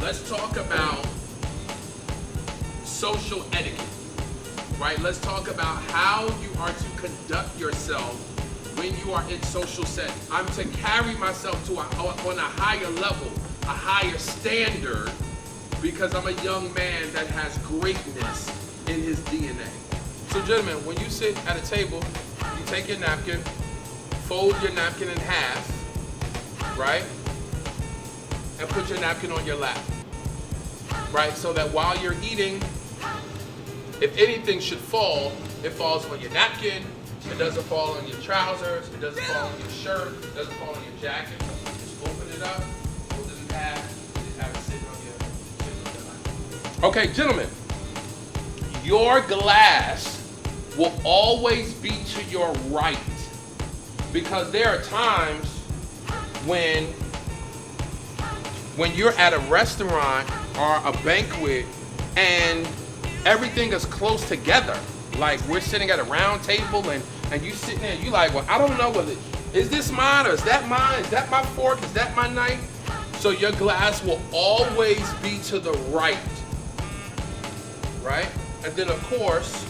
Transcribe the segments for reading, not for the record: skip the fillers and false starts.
let's talk about social etiquette, right? Let's talk about how you are to conduct yourself when you are in social settings. I'm to carry myself to on a higher level, a higher standard, because I'm a young man that has greatness in his DNA. So gentlemen, when you sit at a table, you take your napkin, fold your napkin in half, right? And put your napkin on your lap, right? So that while you're eating, if anything should fall, it falls on your napkin, it doesn't fall on your trousers, it doesn't fall on your shirt, it doesn't fall on your jacket. Just open it up, fold it in half, just have it sitting on your lap. Okay, gentlemen, your glass will always be to your right, because there are times when you're at a restaurant or a banquet and everything is close together. Like we're sitting at a round table and you sitting there, you like, well, I don't know whether, is this mine or is that mine? Is that my fork? Is that my knife? So your glass will always be to the right, right? And then of course,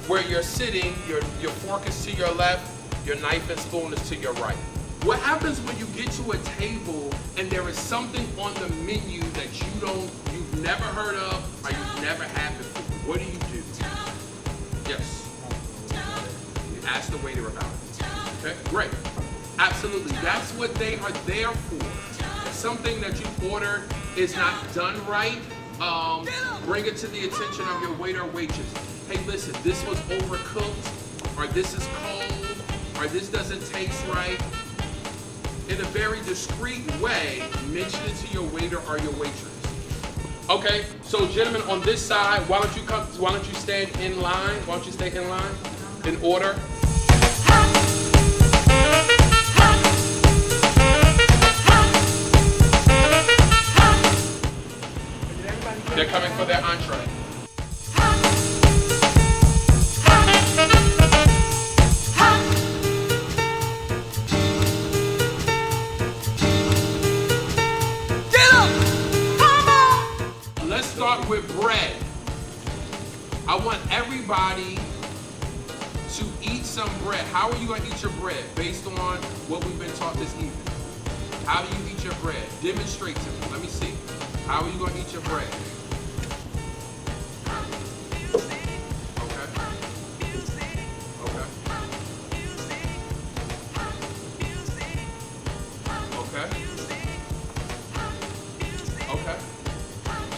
where you're sitting, your fork is to your left, your knife and spoon is to your right. What happens when you get to a table and there is something on the menu that you've never heard of or you've never had before? What do you do? Yes. You ask the waiter about it. Okay, great. Absolutely. That's what they are there for. If something that you ordered is not done right, bring it to the attention of your waiter or waitress. Hey, listen, this was overcooked, or this is cold, or this doesn't taste right. In a very discreet way, mention it to your waiter or your waitress. Okay, so gentlemen on this side, why don't you stand in line? Why don't you stay in line? In order. They're coming for their entree. Let's start with bread. I want everybody to eat some bread. How are you going to eat your bread? Based on what we've been taught this evening. How do you eat your bread? Demonstrate to me. Let me see. How are you going to eat your bread?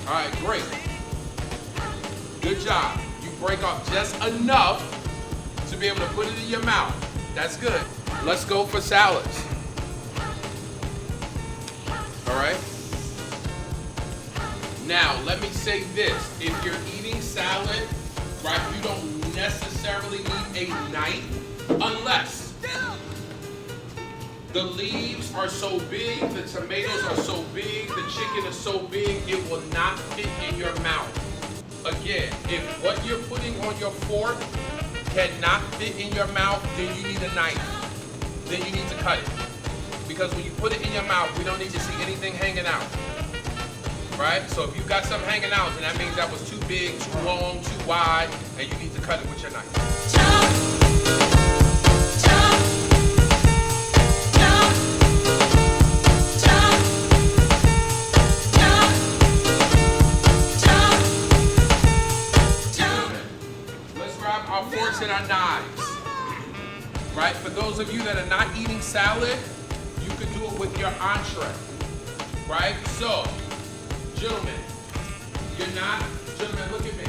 All right, great. Good job. You break off just enough to be able to put it in your mouth. That's good. Let's go for salads. All right. Now, let me say this. If you're eating salad, right, you don't necessarily need a knife unless the leaves are so big, the tomatoes are so big, the chicken is so big, it will not fit in your mouth. Again, if what you're putting on your fork cannot fit in your mouth, then you need a knife. Then you need to cut it. Because when you put it in your mouth, we don't need to see anything hanging out. Right? So if you've got something hanging out, then that means that was too big, too long, too wide, and you need to cut it with your knife. Our forks and our knives, right? For those of you that are not eating salad, you could do it with your entree, right? So, gentlemen, look at me,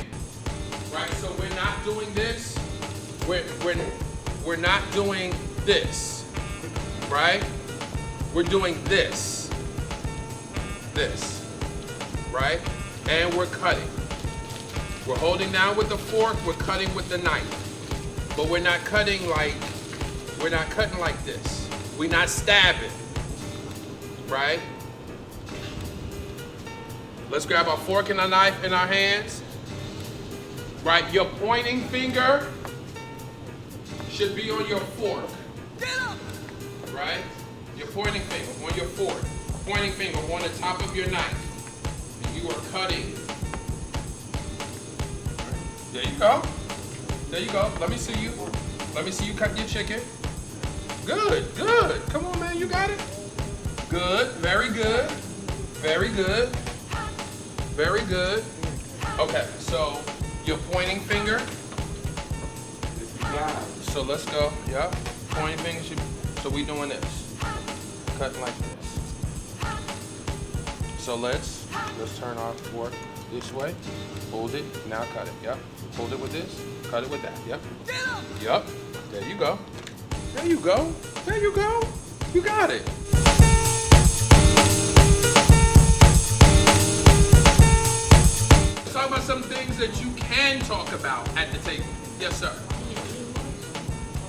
right? So we're not doing this, we're not doing this, right? We're doing this, right? And we're cutting. We're holding down with the fork, we're cutting with the knife. But we're not cutting like this. We're not stabbing, right? Let's grab our fork and our knife in our hands, right? Your pointing finger should be on your fork, right? Your pointing finger on your fork, pointing finger on the top of your knife. you are cutting. There you go. There you go. Let me see you. Let me see you cutting your chicken. Good, good. Come on, man, you got it. Good, very good. Very good. Very good. Okay, so your pointing finger. So let's go. Yeah, pointing finger should. So we doing this. Cutting like this. So let's turn our fork this way. Hold it. Now cut it. Yep. Hold it with this. Cut it with that. Yep. Yep. There you go. There you go. There you go. You got it. Let's talk about some things that you can talk about at the table. Yes, sir.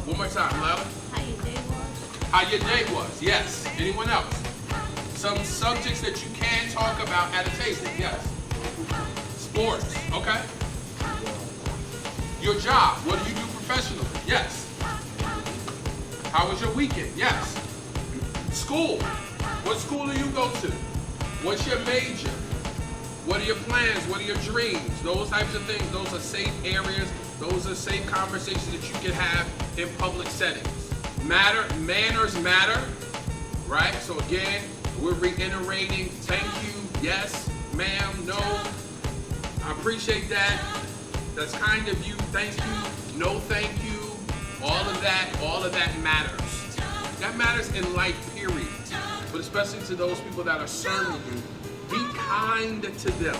One more time, louder. How your day was? How your day was. Yes. Anyone else? Some subjects that you can talk about at a table. Yes. Sports. Okay. Your job. What do you do professionally? Yes. How was your weekend? Yes. School. What school do you go to? What's your major? What are your plans? What are your dreams? Those types of things. Those are safe areas. Those are safe conversations that you can have in public settings. Manners matter, right? So again, we're reiterating, thank you, yes, ma'am, no, I appreciate that, that's kind of you, thank you, no thank you, all of that matters. That matters in life, period. But especially to those people that are serving you, be kind to them.